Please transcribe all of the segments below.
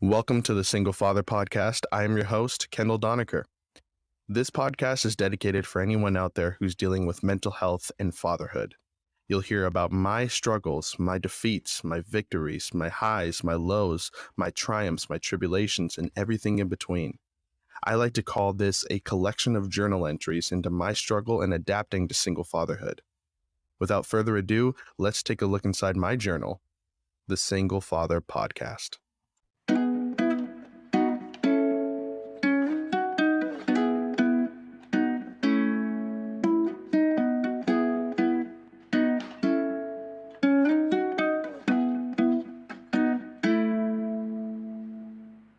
Welcome to the Single Father Podcast. I am your host, Kendall Doniker. This podcast is dedicated for anyone out there who's dealing with mental health and fatherhood. You'll hear about my struggles, my defeats, my victories, my highs, my lows, my triumphs, my tribulations, and everything in between. I like to call this a collection of journal entries into my struggle and adapting to single fatherhood. Without further ado, let's take a look inside my journal, the Single Father Podcast.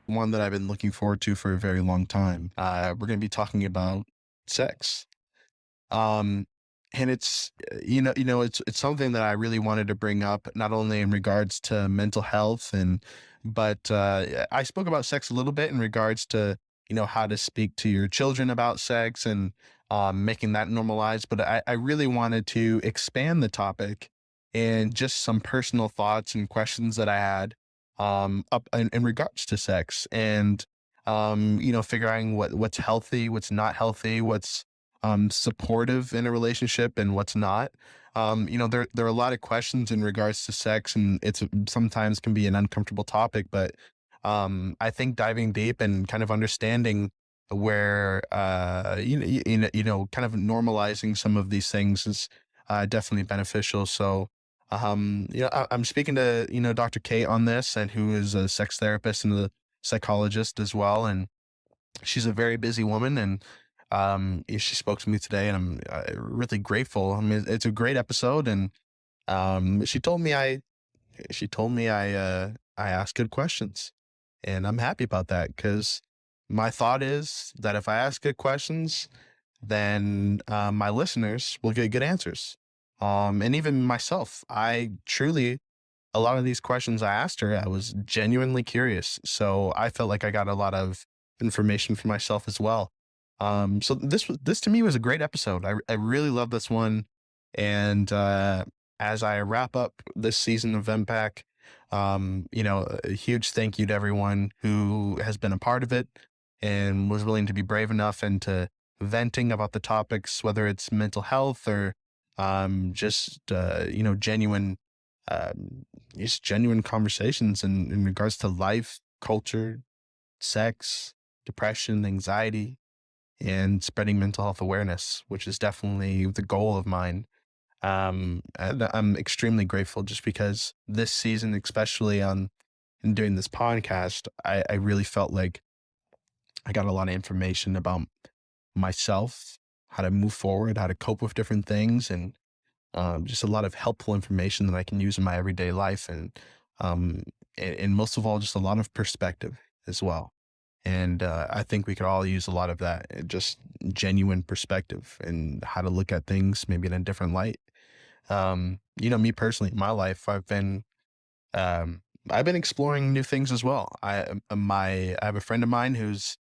One that I've been looking forward to for a very long time. We're going to be talking about sex. And it's it's something that I really wanted to bring up, not only in regards to mental health but I spoke about sex a little bit in regards to how to speak to your children about sex and making that normalized. But I really wanted to expand the topic and just some personal thoughts and questions that I had up in regards to sex and figuring what's healthy, what's not healthy, what's supportive in a relationship and what's not. There are a lot of questions in regards to sex, and it's sometimes can be an uncomfortable topic, but I think diving deep and kind of understanding where kind of normalizing some of these things is definitely beneficial. So I'm speaking to Dr. Kate on this, and who is a sex therapist and a psychologist as well, and she's a very busy woman, and she spoke to me today, and I'm really grateful. I mean, it's a great episode, and she told me I ask good questions, and I'm happy about that because my thought is that if I ask good questions, then my listeners will get good answers. And even myself, a lot of these questions I asked her, I was genuinely curious. So I felt like I got a lot of information for myself as well. So this to me was a great episode. I really love this one. And as I wrap up this season of VentPack, a huge thank you to everyone who has been a part of it and was willing to be brave enough and to venting about the topics, whether it's mental health or genuine genuine conversations in regards to life, culture, sex, depression, anxiety, and spreading mental health awareness, which is definitely the goal of mine. And I'm extremely grateful just because this season, especially in doing this podcast, I really felt like I got a lot of information about myself, how to move forward, how to cope with different things, and just a lot of helpful information that I can use in my everyday life. Um, and most of all, just a lot of perspective as well. And I think we could all use a lot of that, just genuine perspective and how to look at things maybe in a different light. Me personally, in my life, I've been exploring new things as well. I have a friend of mine who's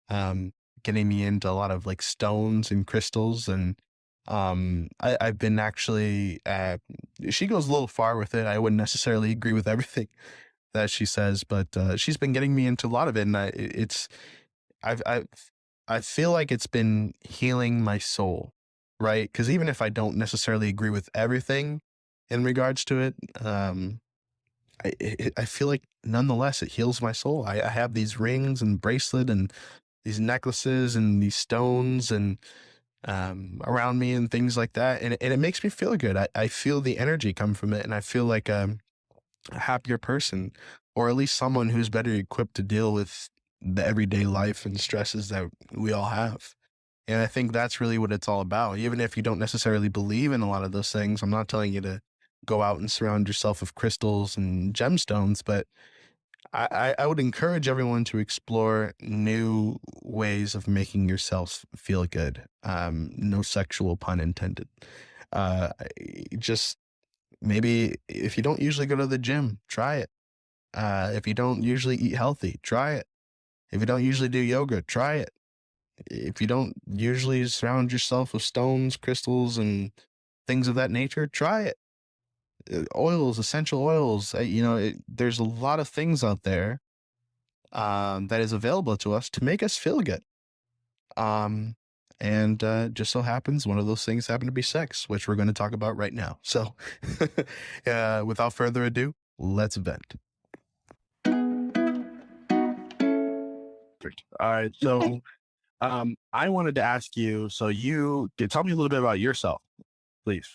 um, getting me into a lot of like stones and crystals, and I've been actually. She goes a little far with it. I wouldn't necessarily agree with everything that she says, but she's been getting me into a lot of it, and I've I've I feel like it's been healing my soul, right? Because even if I don't necessarily agree with everything in regards to it, I feel like nonetheless it heals my soul. I have these rings and bracelet and these necklaces and these stones and around me and things like that, and it makes me feel good. I feel the energy come from it, and I feel like a happier person, or at least someone who's better equipped to deal with the everyday life and stresses that we all have. And I think that's really what it's all about. Even if you don't necessarily believe in a lot of those things, I'm not telling you to go out and surround yourself with crystals and gemstones, but I would encourage everyone to explore new ways of making yourself feel good. No sexual pun intended. Just maybe if you don't usually go to the gym, try it. If you don't usually eat healthy, try it. If you don't usually do yoga, try it. If you don't usually surround yourself with stones, crystals, and things of that nature, try it. Oils, essential oils, there's a lot of things out there that is available to us to make us feel good. Um, and just so happens one of those things happen to be sex, which we're going to talk about right now. So, without further ado, let's vent. Perfect. All right. So, I wanted to ask you. So, tell me a little bit about yourself, please.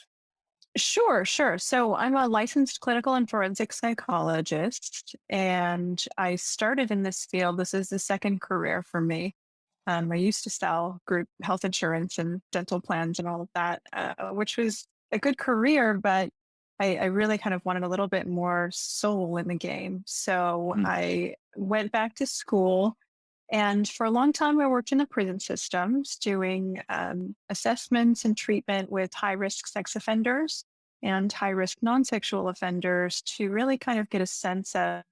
Sure, sure. So I'm a licensed clinical and forensic psychologist, and I started in this field. This is the second career for me. I used to sell group health insurance and dental plans and all of that, which was a good career, but I really kind of wanted a little bit more soul in the game. So Mm. I went back to school, and for a long time, I worked in the prison systems doing assessments and treatment with high risk sex offenders and high risk non sexual offenders to really kind of get a sense of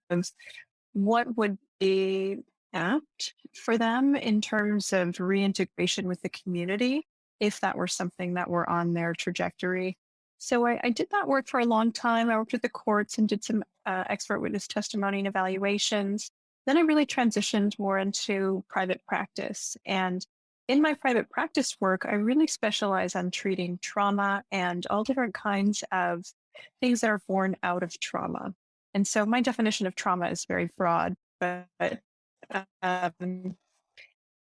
what would be apt for them in terms of reintegration with the community, if that were something that were on their trajectory. So I did that work for a long time. I worked with the courts and did some expert witness testimony and evaluations. Then I really transitioned more into private practice. And in my private practice work, I really specialize on treating trauma and all different kinds of things that are born out of trauma. And so my definition of trauma is very broad, but um,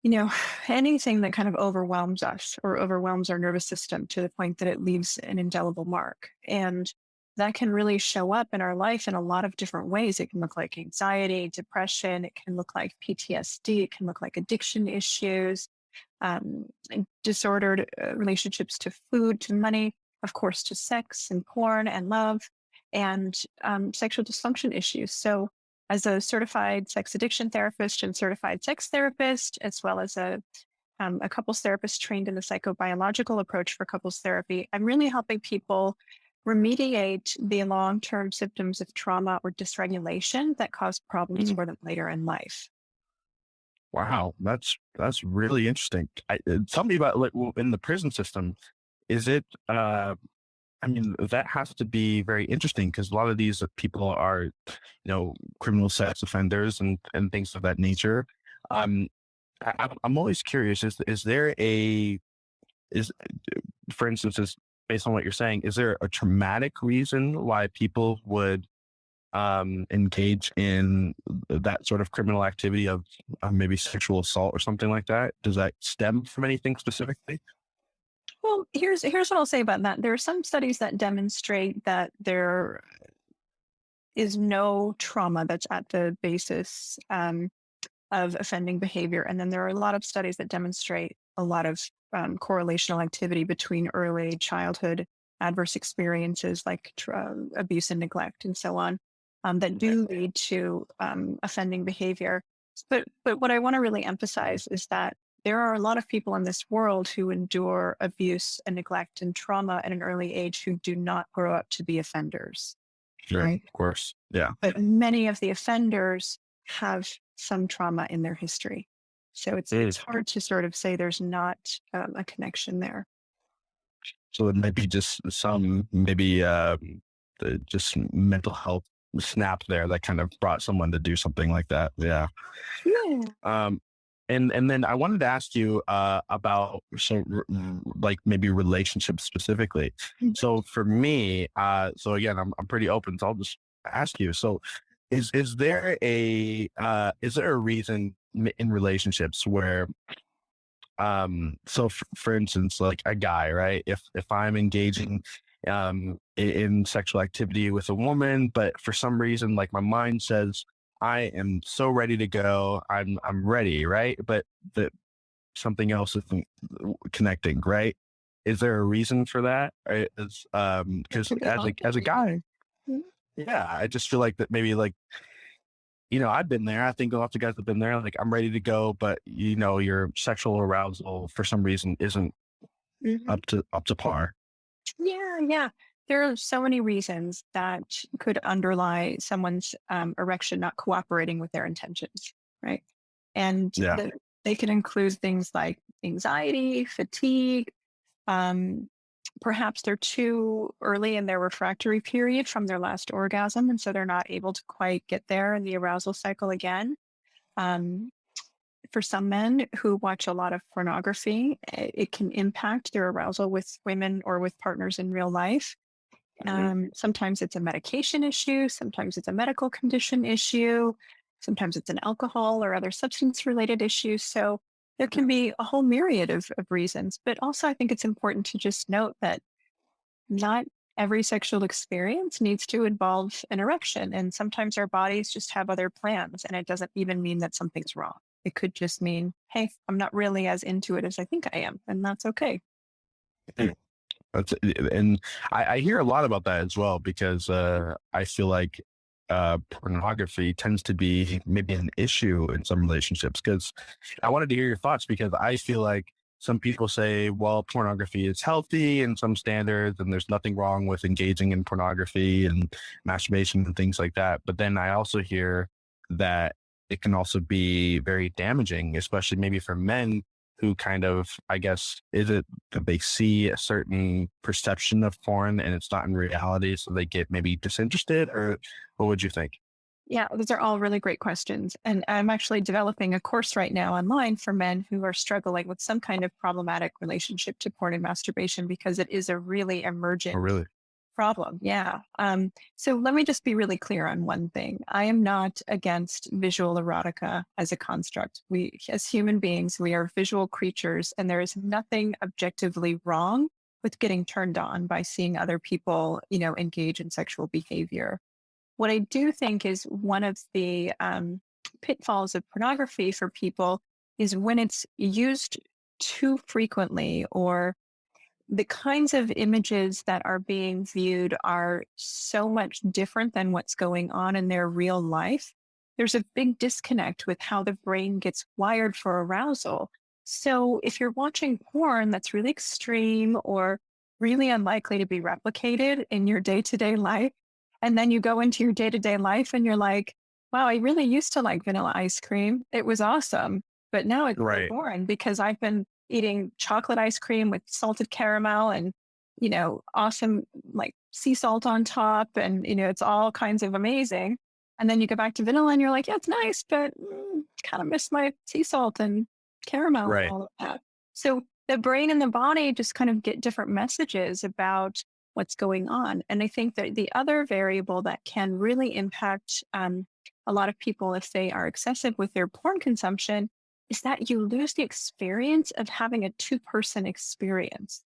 you know, anything that kind of overwhelms us or overwhelms our nervous system to the point that it leaves an indelible mark. And that can really show up in our life in a lot of different ways. It can look like anxiety, depression, it can look like PTSD, it can look like addiction issues, and disordered relationships to food, to money, of course, to sex and porn and love, and sexual dysfunction issues. So, as a certified sex addiction therapist and certified sex therapist, as well as a couples therapist trained in the psychobiological approach for couples therapy, I'm really helping people remediate the long term symptoms of trauma or dysregulation that cause problems Mm. for them later in life. Wow, that's really interesting. Tell me about like in the prison system. Is it? I mean, that has to be very interesting because a lot of these people are, criminal sex offenders and things of that nature. Um, I'm always curious. Is there a is for instance, is based on what you're saying, is there a traumatic reason why people would engage in that sort of criminal activity of maybe sexual assault or something like that? Does that stem from anything specifically? Well, here's what I'll say about that. There are some studies that demonstrate that there is no trauma that's at the basis of offending behavior, and then there are a lot of studies that demonstrate a lot of correlational activity between early childhood adverse experiences like abuse and neglect and so on, that Right. do lead to offending behavior. But what I want to really emphasize is that there are a lot of people in this world who endure abuse and neglect and trauma at an early age who do not grow up to be offenders, Sure, right? of course. Yeah. But many of the offenders have some trauma in their history. So it's Mm. hard to sort of say there's not a connection there. So it might be just some maybe just mental health snap there that kind of brought someone to do something like that. Yeah. Yeah. Um, and then I wanted to ask you about like maybe relationships specifically. So for me, so again, I'm pretty open, so I'll just ask you. So is there a reason in relationships where so for instance, like a guy, right? If I'm engaging in sexual activity with a woman, but for some reason, like my mind says, I am so ready to go. I'm ready, right? But the something else isn't connecting, right? Is there a reason for that? That's Because a good as a point. guy, Mhm. yeah, I just feel like that maybe like I've been there. I think lots of guys have been there. Like, I'm ready to go, but your sexual arousal for some reason isn't Mhm. up to par. Yeah, yeah. There are so many reasons that could underlie someone's erection not cooperating with their intentions, right? And Yeah. they can include things like anxiety, fatigue, um, perhaps they're too early in their refractory period from their last orgasm, and so they're not able to quite get there in the arousal cycle again. Um, for some men who watch a lot of pornography, it can impact their arousal with women or with partners in real life. Mhm. Sometimes it's a medication issue, sometimes it's a medical condition issue, sometimes it's an alcohol or other substance related issue. So there can be a whole myriad of reasons. But also, I think it's important to just note that not every sexual experience needs to involve an erection. And sometimes our bodies just have other plans. And it doesn't even mean that something's wrong. It could just mean, hey, I'm not really as into it as I think I am. And that's okay. That's and I hear a lot about that as well because I feel like pornography tends to be maybe an issue in some relationships. Because I wanted to hear your thoughts because I feel like some people say, well, pornography is healthy in some standards, and there's nothing wrong with engaging in pornography and masturbation and things like that. But then I also hear that it can also be very damaging, especially maybe for men who kind of, I guess, is it that they see a certain perception of porn and it's not in reality, so they get maybe disinterested, or what would you think? Yeah, those are all really great questions. And I'm actually developing a course right now online for men who are struggling with some kind of problematic relationship to porn and masturbation because it is a really Oh, emergent really? problem. Yeah. So let me just be really clear on one thing. I am not against visual erotica as a construct. We, as human beings, we are visual creatures, and there is nothing objectively wrong with getting turned on by seeing other people, engage in sexual behavior. What I do think is one of the pitfalls of pornography for people is when it's used too frequently, or the kinds of images that are being viewed are so much different than what's going on in their real life. There's a big disconnect with how the brain gets wired for arousal. So if you're watching porn that's really extreme or really unlikely to be replicated in your day to day life, and then you go into your day to day life and you're like, wow, I really used to like vanilla ice cream. It was awesome. But now it's so Right. boring because I've been eating chocolate ice cream with salted caramel and, awesome like sea salt on top. And, it's all kinds of amazing. And then you go back to vanilla and you're like, yeah, it's nice, but kind of miss my sea salt and caramel and Right. all of that. So the brain and the body just kind of get different messages about what's going on. And I think that the other variable that can really impact a lot of people if they are excessive with their porn consumption is that you lose the experience of having a two-person experience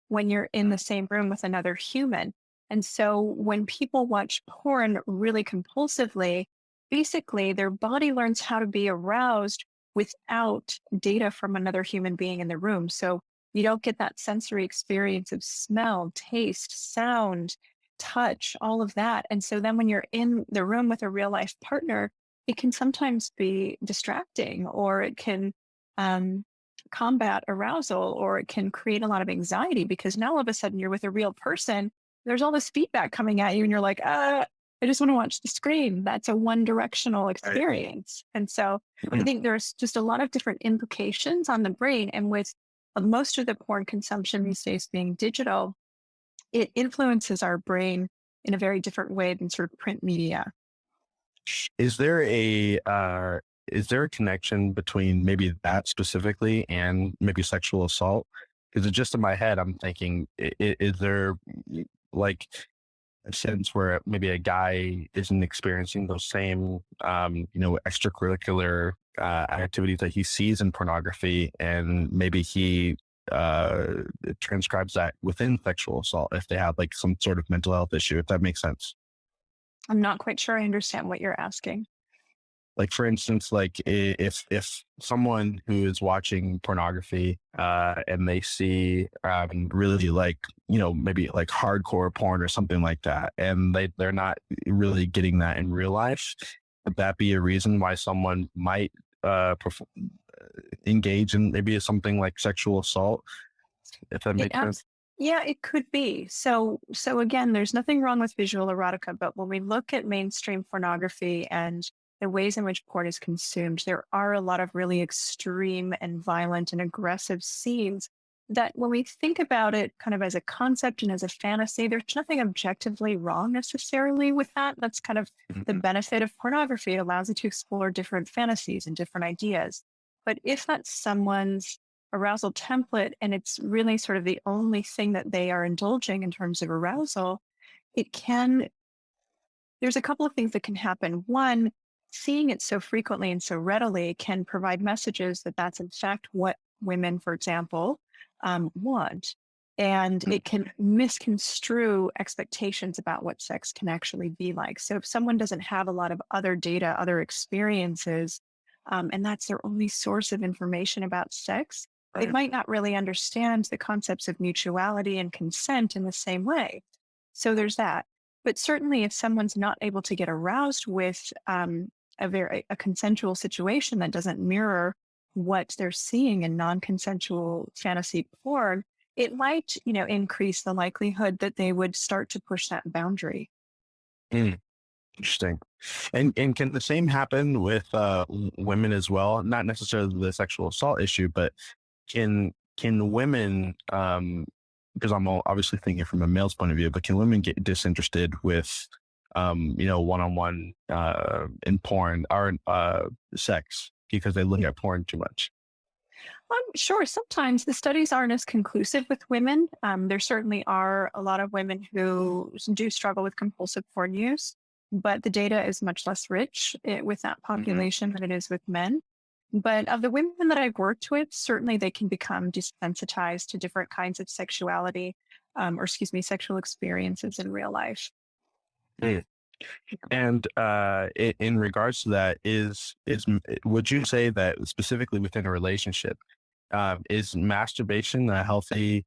when you're in the same room with another human. And so when people watch porn really compulsively, basically their body learns how to be aroused without data from another human being in the room. So you don't get that sensory experience of smell, taste, sound, touch, all of that. And so then when you're in the room with a real life partner, it can sometimes be distracting, or it can um, combat arousal, or it can create a lot of anxiety because now all of a sudden you're with a real person. There's all this feedback coming at you, and you're like, I just want to watch the screen. That's a one directional Right. experience. And so I think there's just a lot of different implications on the brain. And with most of the porn consumption these days being digital, it influences our brain in a very different way than sort of print media. Is there a connection between maybe that specifically and maybe sexual assault? Because it's just in my head, I'm thinking, is there like a sense where maybe a guy isn't experiencing those same, extracurricular activities that he sees in pornography, and maybe he transcribes that within sexual assault if they have like some sort of mental health issue, if that makes sense. I'm not quite sure I understand what you're asking. Like for instance, like if someone who is watching pornography and they see really like maybe like hardcore porn or something like that, and they're not really getting that in real life, would that be a reason why someone might engage in maybe something like sexual assault, if that It makes sense? abs- yeah, it could be. So again, there's nothing wrong with visual erotica, but when we look at mainstream pornography and the ways in which porn is consumed, there are a lot of really extreme and violent and aggressive scenes that when we think about it kind of as a concept and as a fantasy, there's nothing objectively wrong necessarily with that. That's kind of the Mhm. benefit of pornography. It allows you to explore different fantasies and different ideas. But if that's someone's arousal template and it's really sort of the only thing that they are indulging in terms of arousal, it can there's a couple of things that can happen. One, seeing it so frequently and so readily can provide messages that that's in fact what women, for example, want. And Mm. it can misconstrue expectations about what sex can actually be like. So if someone doesn't have a lot of other data, other experiences, and that's their only source of information about sex, they Right. might not really understand the concepts of mutuality and consent in the same way. So there's that. But certainly, if someone's not able to get aroused with a consensual situation that doesn't mirror what they're seeing in non-consensual fantasy porn, it might, increase the likelihood that they would start to push that boundary. Mm. Interesting. And can the same happen with women as well? Not necessarily the sexual assault issue, but can women, because obviously thinking from a male's point of view, but can women get disinterested with one-on-one in porn or sex because they look at porn too much? Sure. Sometimes the studies aren't as conclusive with women. There certainly are a lot of women who do struggle with compulsive porn use, but the data is much less rich with that Hmm. population than it is with men. But of the women that I've worked with, certainly they can become desensitized to different kinds of sexuality, or excuse me, sexual experiences in real life. And in regards to that, would you say that specifically within a relationship, is masturbation a healthy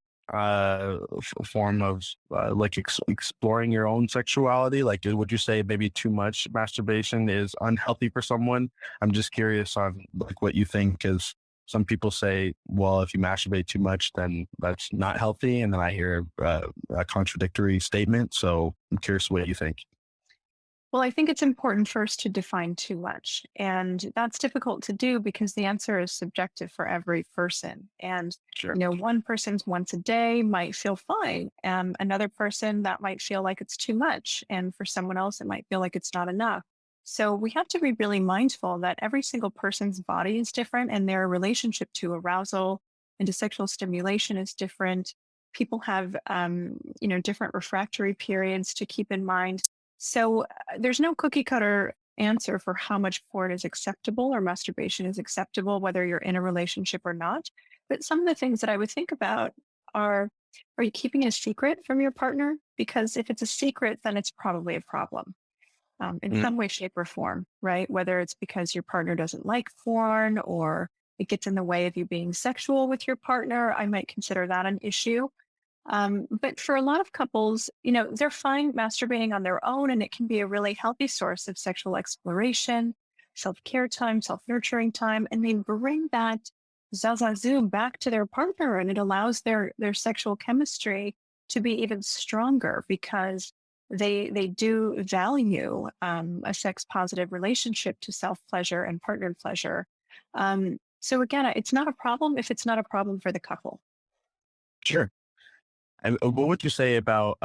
form of like exploring your own sexuality? Like, would you say maybe too much masturbation is unhealthy for someone? I'm just curious on like what you think, because some people say, well, if you masturbate too much, then that's not healthy, and then I hear a contradictory statement. So I'm curious what you think. Well, I think it's important first to define too much. And that's difficult to do because the answer is subjective for every person. And, Sure. one person's once a day might feel fine. Another person that might feel like it's too much. And for someone else, it might feel like it's not enough. So we have to be really mindful that every single person's body is different and their relationship to arousal and to sexual stimulation is different. People have, different refractory periods to keep in mind. So there's no cookie cutter answer for how much porn is acceptable or masturbation is acceptable, whether you're in a relationship or not. But some of the things that I would think about are are you keeping it a secret from your partner? Because if it's a secret, then it's probably a problem in Mm. some way, shape, or form, right? Whether it's because your partner doesn't like porn or it gets in the way of you being sexual with your partner, I might consider that an issue. But for a lot of couples, they're fine masturbating on their own, and it can be a really healthy source of sexual exploration, self care time, self nurturing time, and they bring that zazazoo back to their partner, and it allows their sexual chemistry to be even stronger because they do value a sex positive relationship to self pleasure and partner pleasure. So again, it's not a problem if it's not a problem for the couple. Sure. And what would you say about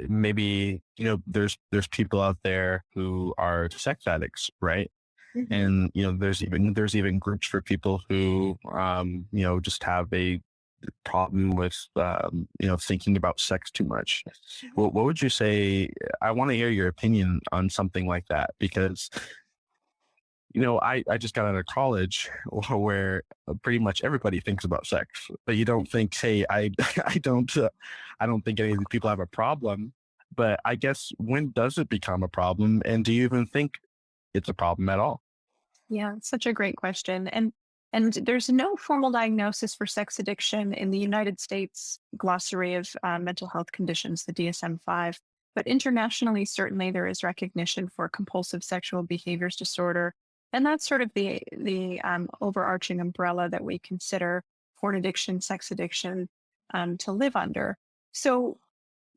maybe there's people out there who are sex addicts, right? Mhm. And there's even groups for people who just have a problem with thinking about sex too much. What would you say? I want to hear your opinion on something like that, because I just got out of college where pretty much everybody thinks about sex, but you don't think, hey, I don't think any of these people have a problem. But I guess, when does it become a problem? And do you even think it's a problem at all? Yeah, it's such a great question. And there's no formal diagnosis for sex addiction in the United States glossary of mental health conditions, the DSM-5. But internationally, certainly there is recognition for compulsive sexual behaviors disorder, and that's sort of the overarching umbrella that we consider porn addiction, sex addiction to live under. So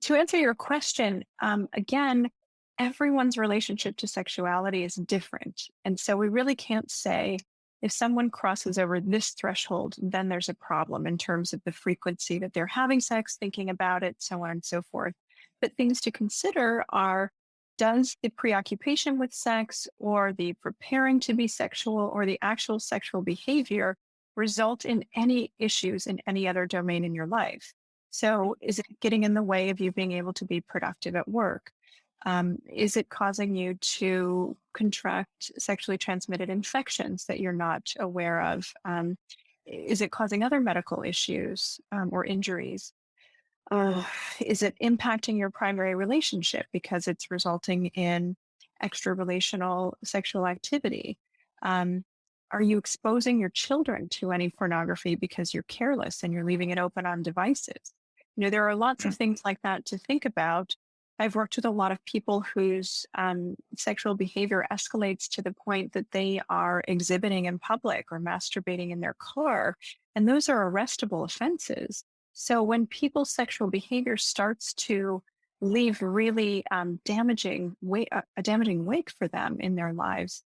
to answer your question, again, everyone's relationship to sexuality is different. And so we really can't say if someone crosses over this threshold, then there's a problem in terms of the frequency that they're having sex, thinking about it, so on and so forth. But things to consider are, does the preoccupation with sex or the preparing to be sexual or the actual sexual behavior result in any issues in any other domain in your life? So, is it getting in the way of you being able to be productive at work? Is it causing you to contract sexually transmitted infections that you're not aware of? Is it causing other medical issues or injuries? Uh, is it impacting your primary relationship because it's resulting in extra relational sexual activity? Um, are you exposing your children to any pornography because you're careless and you're leaving it open on devices? There are lots of things like that to think about. I've worked with a lot of people whose sexual behavior escalates to the point that they are exhibiting in public or masturbating in their car. And those are arrestable offenses. So when people's sexual behavior starts to leave really a damaging wake for them in their lives,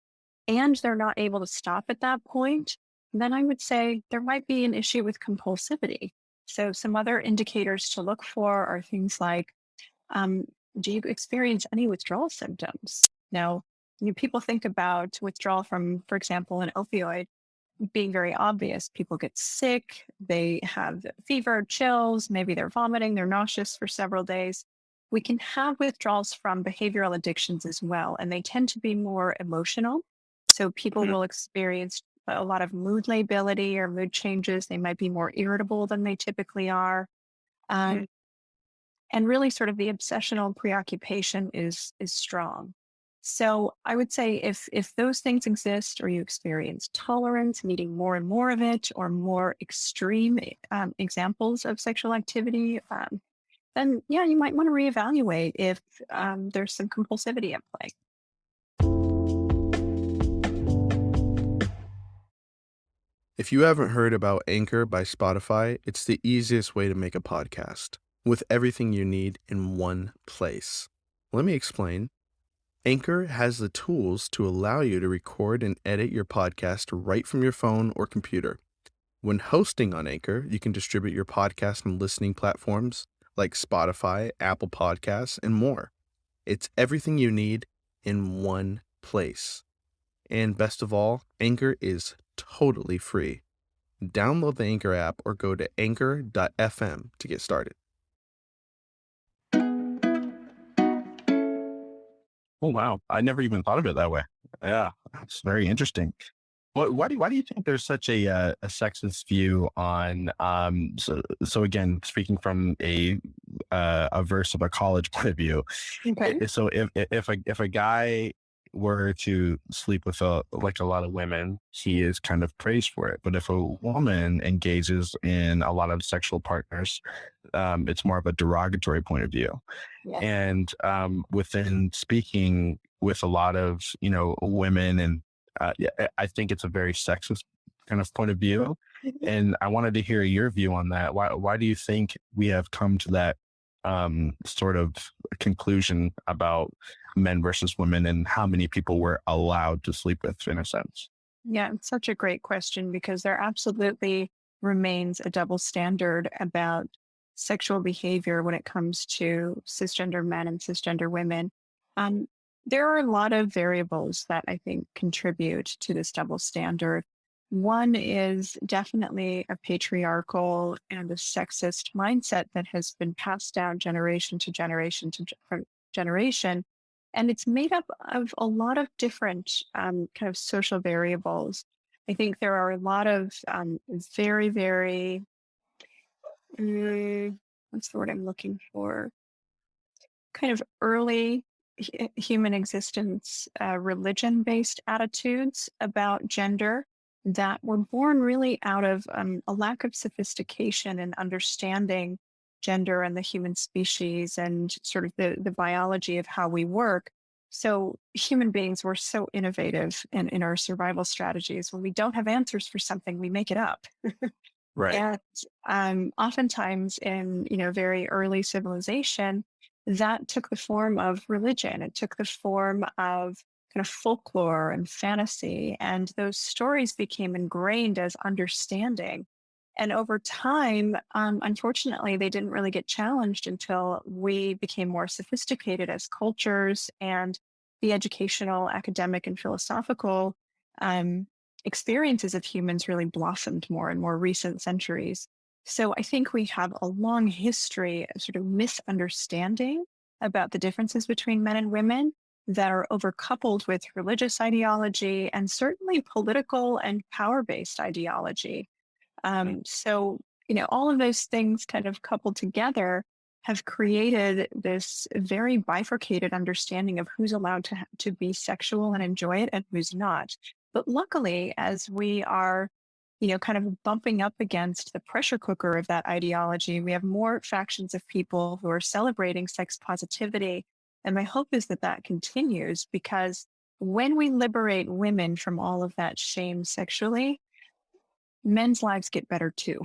and they're not able to stop at that point, then I would say there might be an issue with compulsivity. So some other indicators to look for are things like, um, do you experience any withdrawal symptoms? Now, people think about withdrawal from, for example, an opioid being very obvious. People get sick, they have fever, chills, maybe they're vomiting, they're nauseous for several days. We can have withdrawals from behavioral addictions as well, and they tend to be more emotional. So people Mhm. will experience a lot of mood lability or mood changes. They might be more irritable than they typically are. Um, and really sort of the obsessional preoccupation is strong. So I would say if those things exist or you experience tolerance, needing more and more of it, or more extreme examples of sexual activity, then yeah, you might want to reevaluate if there's some compulsivity at play. If you haven't heard about Anchor by Spotify, it's the easiest way to make a podcast with everything you need in one place. Let me explain. Anchor has the tools to allow you to record and edit your podcast right from your phone or computer. When hosting on Anchor, you can distribute your podcast on listening platforms like Spotify, Apple Podcasts, and more. It's everything you need in one place. And best of all, Anchor is totally free. Download the Anchor app or go to anchor.fm to get started. Oh wow, I never even thought of it that way. Yeah, it's very interesting. Why do you think there's such a sexist view on so again speaking from a verse of a college point of view. Okay. So if a guy were to sleep with like a lot of women, he is kind of praised for it. But if a woman engages in a lot of sexual partners, it's more of a derogatory point of view. Yes. And within speaking with a lot of women, and yeah, I think it's a very sexist kind of point of view. And I wanted to hear your view on that. Why do you think we have come to that sort of conclusion about men versus women and how many people we're allowed to sleep with, in a sense? Yeah, it's such a great question because there absolutely remains a double standard about sexual behavior when it comes to cisgender men and cisgender women. Um, there are a lot of variables that I think contribute to this double standard. One is definitely a patriarchal and a sexist mindset that has been passed down generation to generation from generation, and it's made up of a lot of different kind of social variables. I think there are a lot of very, very, what's the word I'm looking for? Kind of early human existence, religion based attitudes about gender that were born really out of a lack of sophistication and understanding gender and the human species and sort of the biology of how we work. So human beings were so innovative in our survival strategies. When we don't have answers for something, we make it up. Right. And oftentimes in very early civilization, that took the form of religion. It took the form of kind of folklore and fantasy. And those stories became ingrained as understanding. And over time, unfortunately, they didn't really get challenged until we became more sophisticated as cultures and the educational, academic, and philosophical um, experiences of humans really blossomed more in more recent centuries. So I think we have a long history of sort of misunderstanding about the differences between men and women that are overcoupled with religious ideology and certainly political and power based ideology. So, all of those things kind of coupled together have created this very bifurcated understanding of who's allowed to be sexual and enjoy it and who's not. But luckily, as we are, kind of bumping up against the pressure cooker of that ideology, we have more factions of people who are celebrating sex positivity. And my hope is that that continues because when we liberate women from all of that shame sexually, men's lives get better too.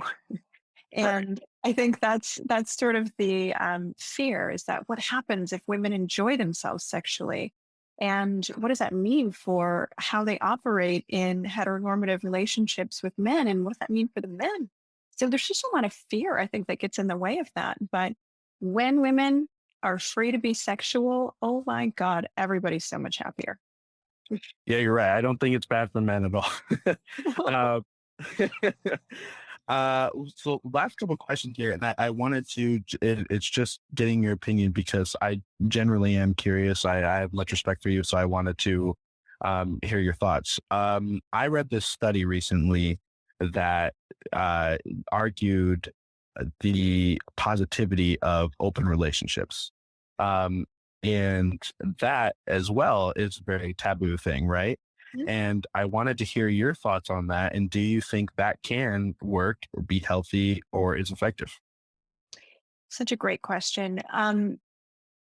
Right. And I think that's sort of the fear is that what happens if women enjoy themselves sexually? And what does that mean for how they operate in heteronormative relationships with men? And what does that mean for the men? So there's just a lot of fear, I think, that gets in the way of that. But when women are free to be sexual, oh my God, everybody's so much happier. Yeah, you're right. I don't think it's bad for men at all. uh, so last couple questions here, and I wanted to, it's just getting your opinion because I generally am curious. I have much respect for you. So I wanted to hear your thoughts. I read this study recently that argued the positivity of open relationships. Um, and that as well is a very taboo thing, right? And I wanted to hear your thoughts on that. And do you think that can work or be healthy or is effective? Such a great question.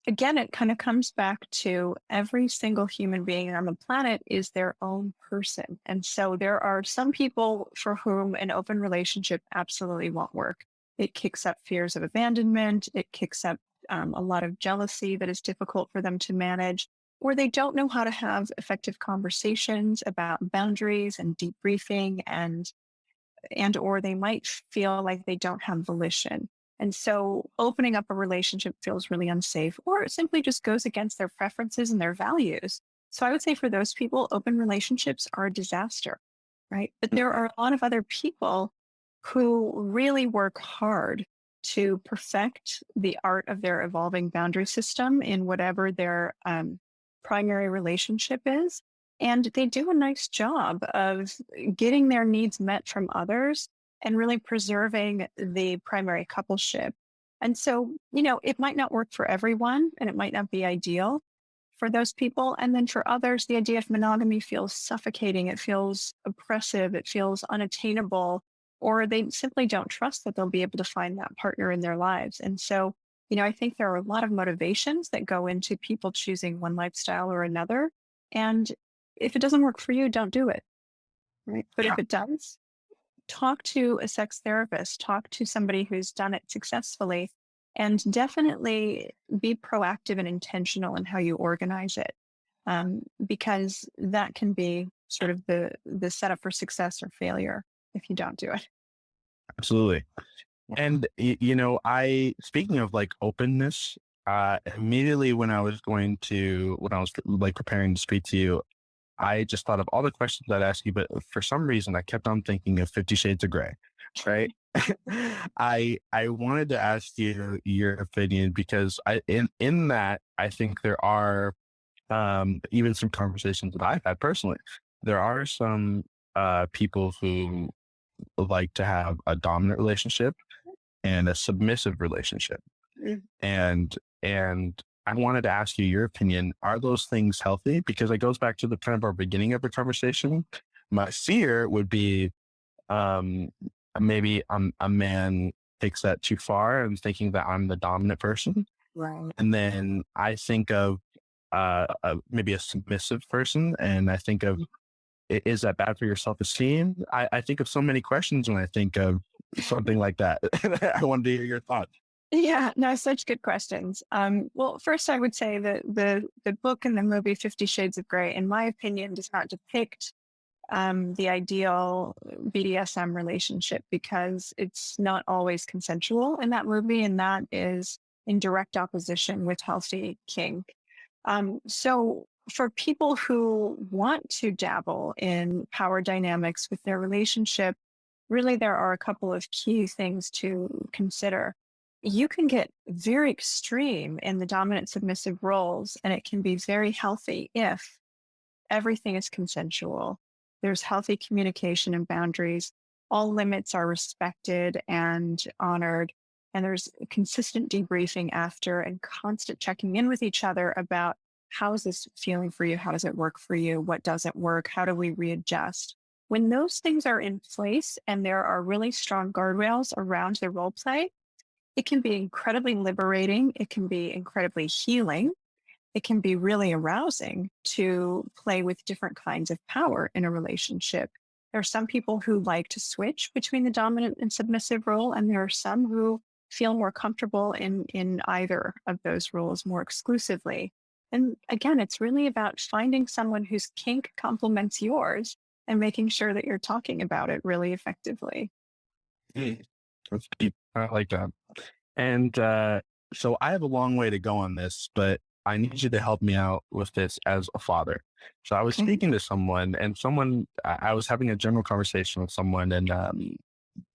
Again, it kind of comes back to every single human being on the planet is their own person. And so there are some people for whom an open relationship absolutely won't work. It kicks up fears of abandonment, it kicks up a lot of jealousy that is difficult for them to manage, or they don't know how to have effective conversations about boundaries and debriefing and or they might feel like they don't have volition. And so opening up a relationship feels really unsafe, or it simply just goes against their preferences and their values. So I would say for those people, open relationships are a disaster, right? But there are a lot of other people who really work hard to perfect the art of their evolving boundary system in whatever their primary relationship is. And they do a nice job of getting their needs met from others and really preserving the primary coupleship. And so, it might not work for everyone and it might not be ideal for those people. And then for others, the idea of monogamy feels suffocating, it feels oppressive, it feels unattainable, or they simply don't trust that they'll be able to find that partner in their lives. And so, I think there are a lot of motivations that go into people choosing one lifestyle or another. And if it doesn't work for you, don't do it. Right. But Yeah, if it does, talk to a sex therapist, talk to somebody who's done it successfully, and definitely be proactive and intentional in how you organize it, because that can be sort of the setup for success or failure if you don't do it. absolutely. Yeah. And I speaking of like openness, immediately when I was like preparing to speak to you, I just thought of all the questions I'd ask you, but for some reason I kept on thinking of 50 Shades of Grey, right? I wanted to ask you your opinion because in that I think there are even some conversations that I've had personally. There are some people who like to have a dominant relationship and a submissive relationship. Mm. And I wanted to ask you your opinion. Are those things healthy? Because it goes back to the kind of our beginning of the conversation. My fear would be um, maybe a man takes that too far and thinking that I'm the dominant person. Right. And then I think of maybe a submissive person and I think of, is that bad for your self-esteem? I think of so many questions when I think of something like that. I wanted to hear your thoughts. Yeah, no, such good questions. Well, first I would say that the book and the movie 50 Shades of Grey, in my opinion, does not depict the ideal BDSM relationship because it's not always consensual in that movie, and that is in direct opposition with healthy kink. So for people who want to dabble in power dynamics with their relationship, really there are a couple of key things to consider. You can get very extreme in the dominant submissive roles, and it can be very healthy if everything is consensual. There's healthy communication and boundaries. All limits are respected and honored. And there's consistent debriefing after and constant checking in with each other about how is this feeling for you? How does it work for you? What doesn't work? How do we readjust? When those things are in place and there are really strong guardrails around the role play, it can be incredibly liberating. It can be incredibly healing. It can be really arousing to play with different kinds of power in a relationship. There are some people who like to switch between the dominant and submissive role, and there are some who feel more comfortable in either of those roles more exclusively. And again, it's really about finding someone whose kink complements yours and making sure that you're talking about it really effectively. Mm. That's deep. I like that. And so I have a long way to go on this, but I need you to help me out with this as a father. So I was Okay. speaking to someone, and I was having a general conversation with someone, and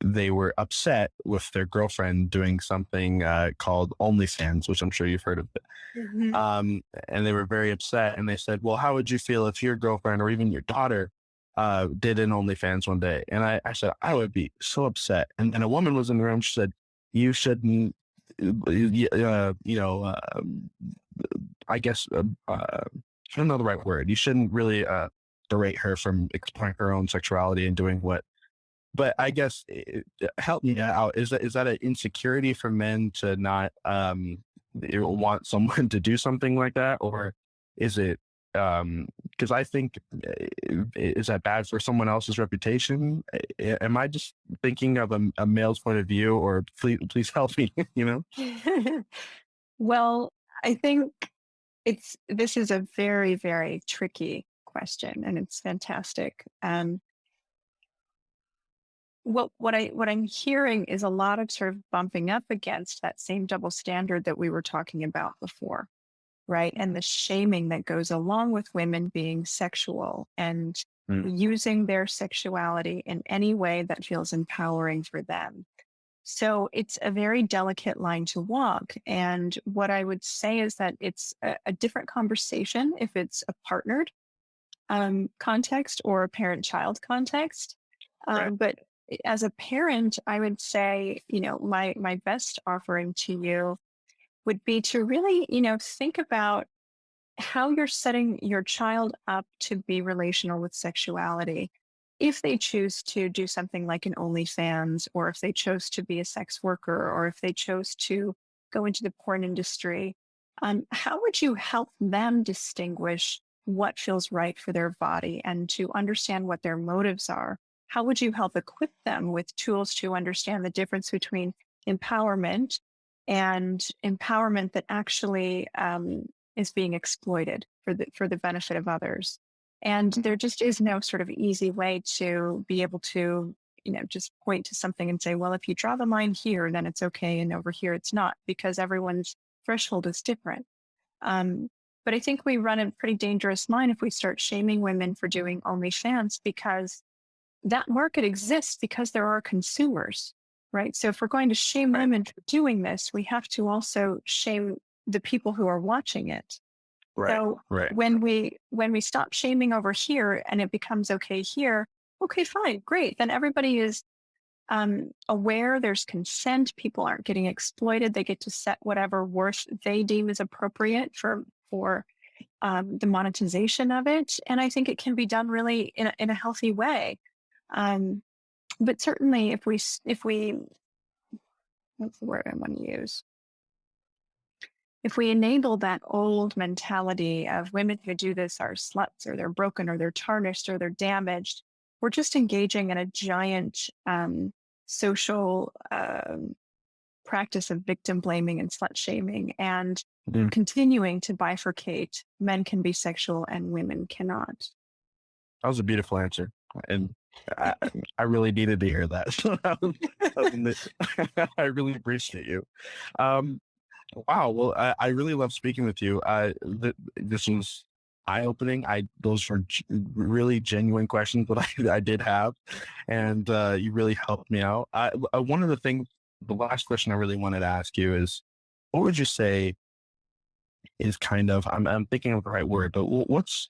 they were upset with their girlfriend doing something called OnlyFans, which I'm sure you've heard of. Mhm. And they were very upset. And they said, well, how would you feel if your girlfriend or even your daughter did an OnlyFans one day? And I said, I would be so upset. And a woman was in the room. She said, you shouldn't, I guess, I don't know the right word. You shouldn't really berate her from exploring her own sexuality and doing what. But I guess help me out. Is that an insecurity for men to not want someone to do something like that, or is it because I think is that bad for someone else's reputation? Am I just thinking of a male's point of view, or please help me? You know? Well, I think this is a very, very tricky question, and it's fantastic. What I'm hearing is a lot of sort of bumping up against that same double standard that we were talking about before, right? And the shaming that goes along with women being sexual and Mm, using their sexuality in any way that feels empowering for them. So it's a very delicate line to walk. And what I would say is that it's a different conversation if it's a partnered context or a parent child context. right. But as a parent, I would say, my best offering to you would be to really, think about how you're setting your child up to be relational with sexuality. If they choose to do something like an OnlyFans, or if they chose to be a sex worker, or if they chose to go into the porn industry, how would you help them distinguish what feels right for their body and to understand what their motives are? How would you help equip them with tools to understand the difference between empowerment and empowerment that actually is being exploited for the benefit of others. And there just is no sort of easy way to be able to, just point to something and say, well, if you draw the line here, then it's okay, and over here it's not, because everyone's threshold is different. Um, but I think we run a pretty dangerous line if we start shaming women for doing OnlyFans, because that market exists because there are consumers, right? So if we're going to shame Right. women for doing this, we have to also shame the people who are watching it. Right. So Right. when we stop shaming over here and it becomes okay here, okay, fine, great. Then everybody is aware. There's consent. People aren't getting exploited. They get to set whatever worth they deem is appropriate for the monetization of it. And I think it can be done really in a healthy way. Um, but certainly, if we what's the word I want to use? If we enable that old mentality of women who do this are sluts, or they're broken, or they're tarnished, or they're damaged, we're just engaging in a giant social practice of victim blaming and slut shaming and Mm. continuing to bifurcate men can be sexual and women cannot. That was a beautiful answer. And I, I really needed to hear that. So I really appreciate you. Um, wow. Well, I really love speaking with you. This was eye opening. Those were really genuine questions that I did have, and you really helped me out. One of the things, the last question I really wanted to ask you is, what would you say is kind of, I'm thinking of the right word, but what's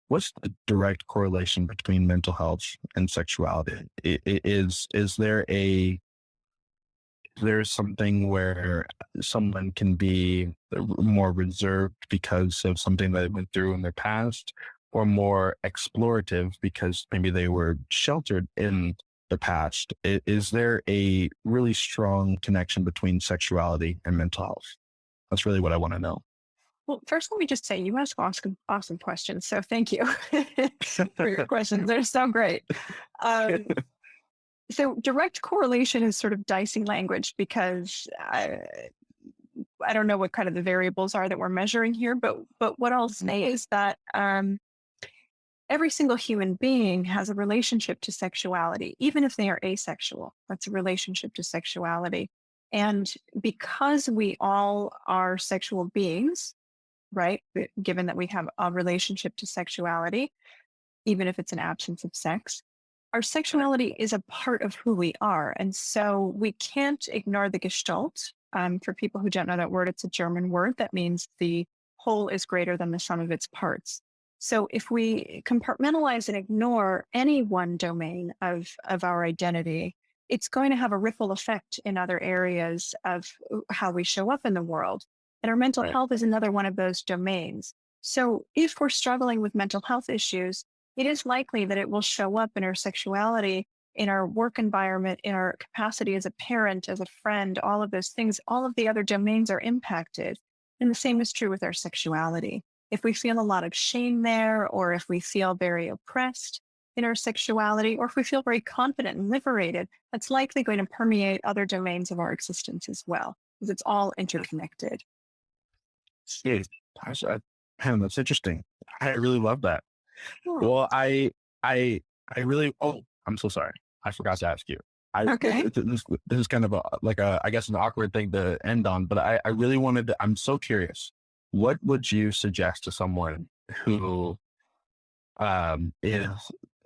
the direct correlation between mental health and sexuality? Is there there's something where someone can be more reserved because of something that they went through in their past, or more explorative because maybe they were sheltered in the past? Is there a really strong connection between sexuality and mental health? That's really what I want to know. Well, first, let me just say you ask awesome questions. So thank you for your questions. They're so great. Um, so direct correlation is sort of dicey language because I don't know what kind of the variables are that we're measuring here, but what I'll say is that every single human being has a relationship to sexuality, even if they are asexual. That's a relationship to sexuality. And because we all are sexual beings, right? Given that we have a relationship to sexuality, even if it's an absence of sex, our sexuality is a part of who we are. And so we can't ignore the Gestalt. For people who don't know that word, it's a German word that means the whole is greater than the sum of its parts. So if we compartmentalize and ignore any one domain of our identity, it's going to have a ripple effect in other areas of how we show up in the world. And our mental Right. health is another one of those domains. So if we're struggling with mental health issues, it is likely that it will show up in our sexuality, in our work environment, in our capacity as a parent, as a friend, all of those things, all of the other domains are impacted. And the same is true with our sexuality. If we feel a lot of shame there, or if we feel very oppressed in our sexuality, or if we feel very confident and liberated, that's likely going to permeate other domains of our existence as well, because it's all interconnected. Yeah, man, that's interesting. I really love that. Oh, Well, I, I really. Oh, I'm so sorry. I forgot to ask you. okay. This is kind of like I guess an awkward thing to end on, but I really wanted to. I'm so curious. What would you suggest to someone who is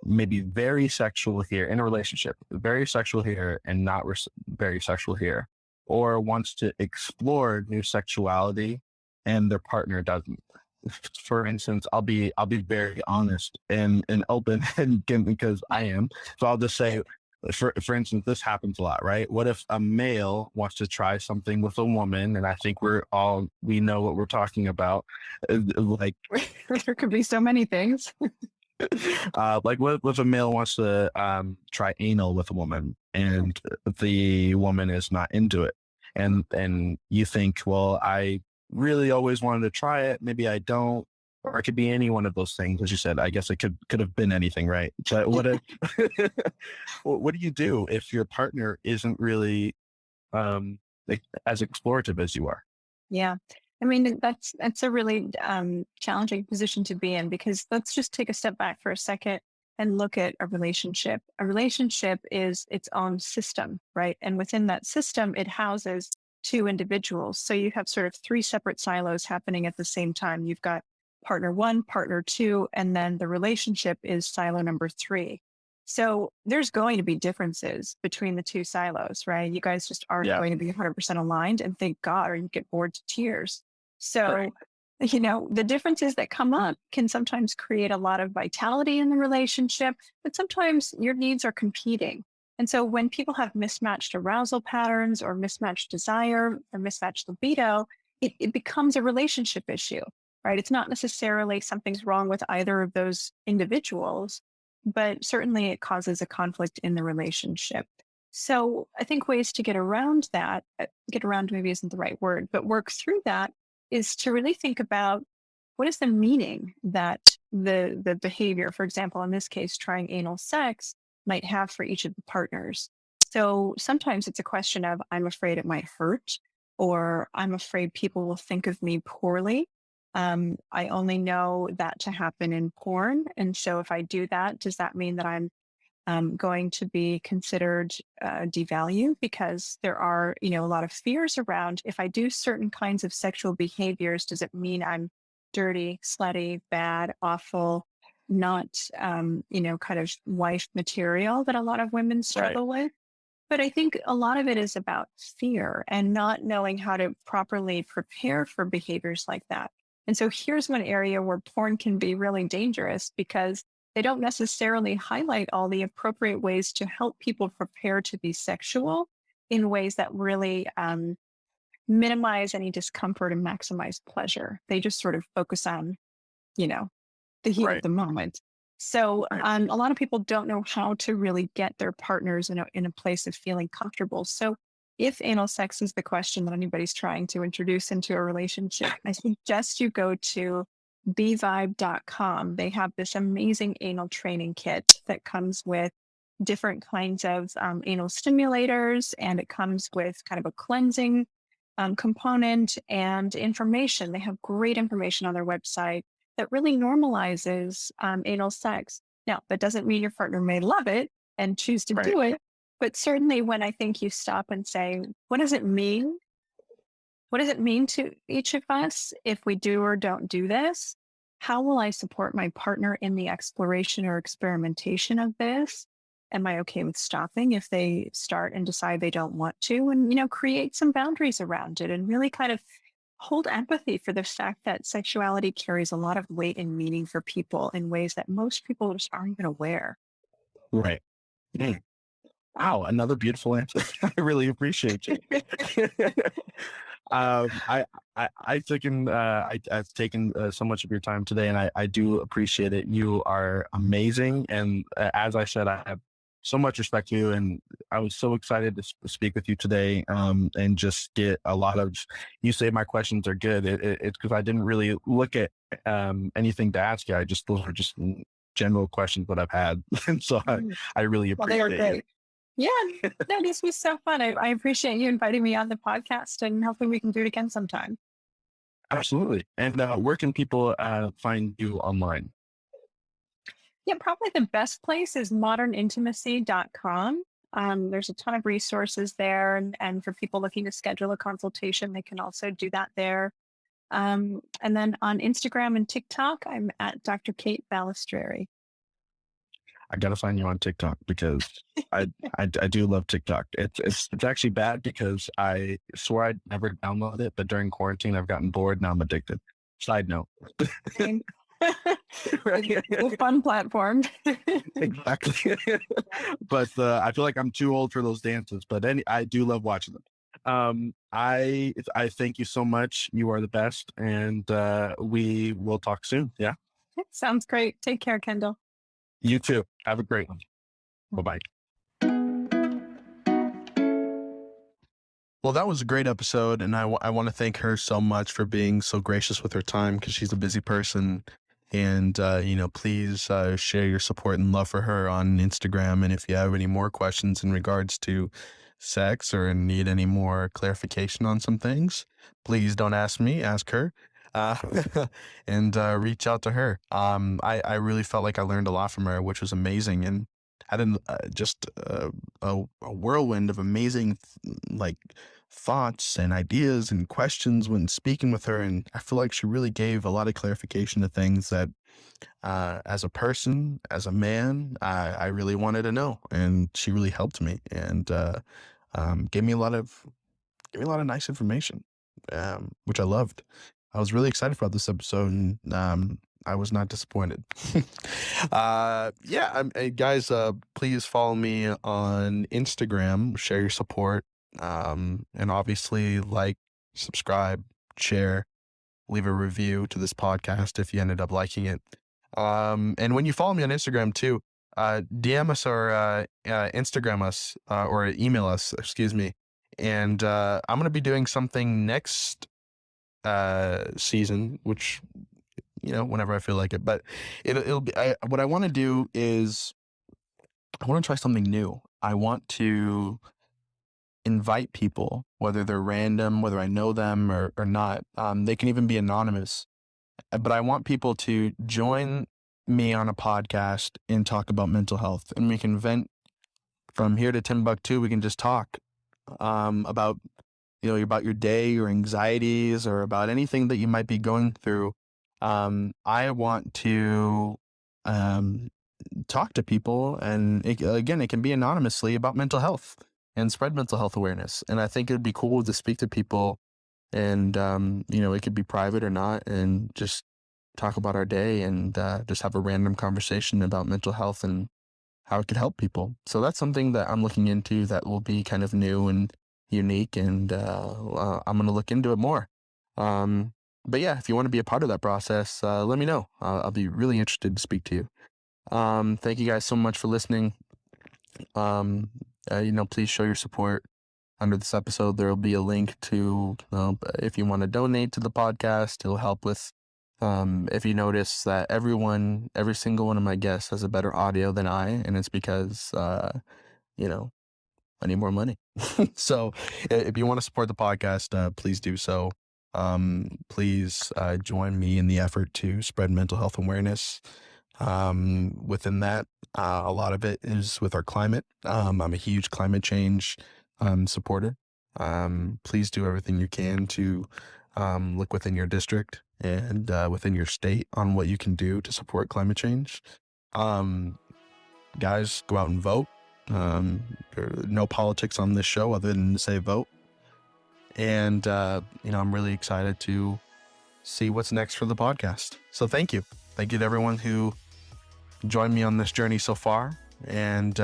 maybe very sexual here in a relationship, very sexual here and not very sexual here, or wants to explore new sexuality and their partner doesn't? For instance, I'll be very honest and open because I am. So I'll just say, for instance, this happens a lot, right? What if a male wants to try something with a woman, and I think we know what we're talking about, like There could be so many things. like what if a male wants to try anal with a woman and the woman is not into it, and you think, well, I really always wanted to try it, maybe I don't, or it could be any one of those things. As you said, I guess it could have been anything, right? But what if what do you do if your partner isn't really like, as explorative as you are? Yeah. I mean, that's a really challenging position to be in because let's just take a step back for a second and look at a relationship. A relationship is its own system, right? And within that system, it houses two individuals. So you have sort of three separate silos happening at the same time. You've got partner one, partner two, and then the relationship is silo number three. So there's going to be differences between the two silos, right? You guys just aren't Yeah. going to be 100% aligned, and thank God, or you get bored to tears. Right. So, the differences that come up can sometimes create a lot of vitality in the relationship, but sometimes your needs are competing. And so when people have mismatched arousal patterns or mismatched desire or mismatched libido, it becomes a relationship issue, right? It's not necessarily something's wrong with either of those individuals, but certainly it causes a conflict in the relationship. So I think ways to get around that, get around maybe isn't the right word, but work through that is to really think about what is the meaning that the behavior, for example, in this case, trying anal sex might have for each of the partners. So sometimes it's a question of I'm afraid it might hurt, or I'm afraid people will think of me poorly. I only know that to happen in porn. And so if I do that, does that mean that I'm going to be considered devalued? Because there are, a lot of fears around if I do certain kinds of sexual behaviors, does it mean I'm dirty, slutty, bad, awful, not, kind of wife material that a lot of women Right. struggle with? But I think a lot of it is about fear and not knowing how to properly prepare for behaviors like that. And so here's one area where porn can be really dangerous because they don't necessarily highlight all the appropriate ways to help people prepare to be sexual in ways that really minimize any discomfort and maximize pleasure. They just sort of focus on, you know, the heat of Right. the moment. So Right. a lot of people don't know how to really get their partners in a place of feeling comfortable. So if anal sex is the question that anybody's trying to introduce into a relationship, I suggest you go to bvibe.com. They have this amazing anal training kit that comes with different kinds of anal stimulators, and it comes with kind of a cleansing component and information. They have great information on their website that really normalizes anal sex. Now, that doesn't mean your partner may love it and choose to Right. do it, but certainly when I think you stop and say, what does it mean? What does it mean to each of us if we do or don't do this? How will I support my partner in the exploration or experimentation of this? Am I okay with stopping if they start and decide they don't want to? And, create some boundaries around it and really kind of hold empathy for the fact that sexuality carries a lot of weight and meaning for people in ways that most people just aren't even aware. Right. Mm. Wow, another beautiful answer. I really appreciate you. um, I, I've taken so much of your time today, and I do appreciate it. You are amazing, and as I said, I have so much respect for you, and I was so excited to speak with you today, and just get a lot of. You say my questions are good. It's because I didn't really look at anything to ask you. Those were just general questions that I've had, and so Mm. I really Well, they are appreciate you. great. Yeah, no, this was so fun. I appreciate you inviting me on the podcast, and hopefully we can do it again sometime. Absolutely. And where can people find you online? Yeah, probably the best place is modernintimacy.com. There's a ton of resources there. And for people looking to schedule a consultation, they can also do that there. And then on Instagram and TikTok, I'm at Dr. Kate Balistreri. I gotta find you on TikTok because I do love TikTok. It's actually bad because I swore I'd never download it, but during quarantine I've gotten bored and I'm addicted. Side note. Same. Right. It's a fun platform. Exactly. But I feel like I'm too old for those dances. But I do love watching them. I thank you so much. You are the best, and we will talk soon. Yeah. Sounds great. Take care, Kendall. You too. Have a great one. Bye bye. Well, that was a great episode, and I want to thank her so much for being so gracious with her time because she's a busy person. And, please share your support and love for her on Instagram. And if you have any more questions in regards to sex or need any more clarification on some things, please don't ask me, ask her. Uh, and reach out to her. I really felt like I learned a lot from her, which was amazing. And had just a whirlwind of amazing like thoughts and ideas and questions when speaking with her. And I feel like she really gave a lot of clarification to things that as a person, as a man, I really wanted to know. And she really helped me and gave me a lot of nice information, which I loved. I was really excited about this episode, and I was not disappointed. Guys, please follow me on Instagram, share your support, and obviously like, subscribe, share, leave a review to this podcast if you ended up liking it. And when you follow me on Instagram too, DM us or Instagram us or email us, excuse me. And I'm going to be doing something next season, which, whenever I feel like it, but it'll be, what I want to do is I want to try something new. I want to invite people, whether they're random, whether I know them or not. They can even be anonymous, but I want people to join me on a podcast and talk about mental health, and we can vent from here to Timbuktu. We can just talk about about your day, your anxieties, or about anything that you might be going through. I want to um, talk to people, and again, it can be anonymously about mental health and spread mental health awareness. And I think it'd be cool to speak to people, and it could be private or not, and just talk about our day and just have a random conversation about mental health and how it could help people. So that's something that I'm looking into that will be kind of new and unique, and I'm going to look into it more. Um, but yeah, if you want to be a part of that process, let me know. I'll be really interested to speak to you. Thank you guys so much for listening. Please show your support. Under this episode, there will be a link to, if you want to donate to the podcast. It'll help with, if you notice that every single one of my guests has a better audio than I, and it's because, I need more money. So if you want to support the podcast, please do so. Please join me in the effort to spread mental health awareness. Within that, a lot of it is with our climate. I'm a huge climate change supporter. Please do everything you can to look within your district and within your state on what you can do to support climate change. Guys, go out and vote. No politics on this show other than to say vote. And, I'm really excited to see what's next for the podcast. So thank you. Thank you to everyone who joined me on this journey so far. And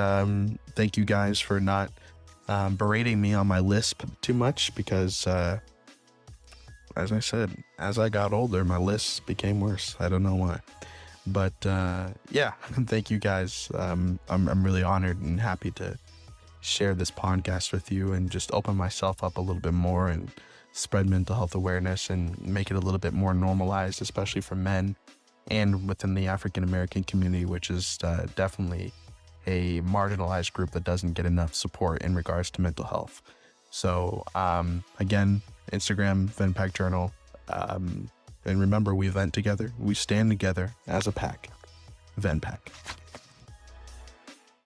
thank you guys for not berating me on my lisp too much, because, as I said, as I got older, my lisp became worse. I don't know why. But yeah, thank you guys. I'm really honored and happy to share this podcast with you and just open myself up a little bit more and spread mental health awareness and make it a little bit more normalized, especially for men and within the African American community, which is definitely a marginalized group that doesn't get enough support in regards to mental health. So again, Instagram, VentPack Journal. And remember, we vent together. We stand together as a pack. VentPack.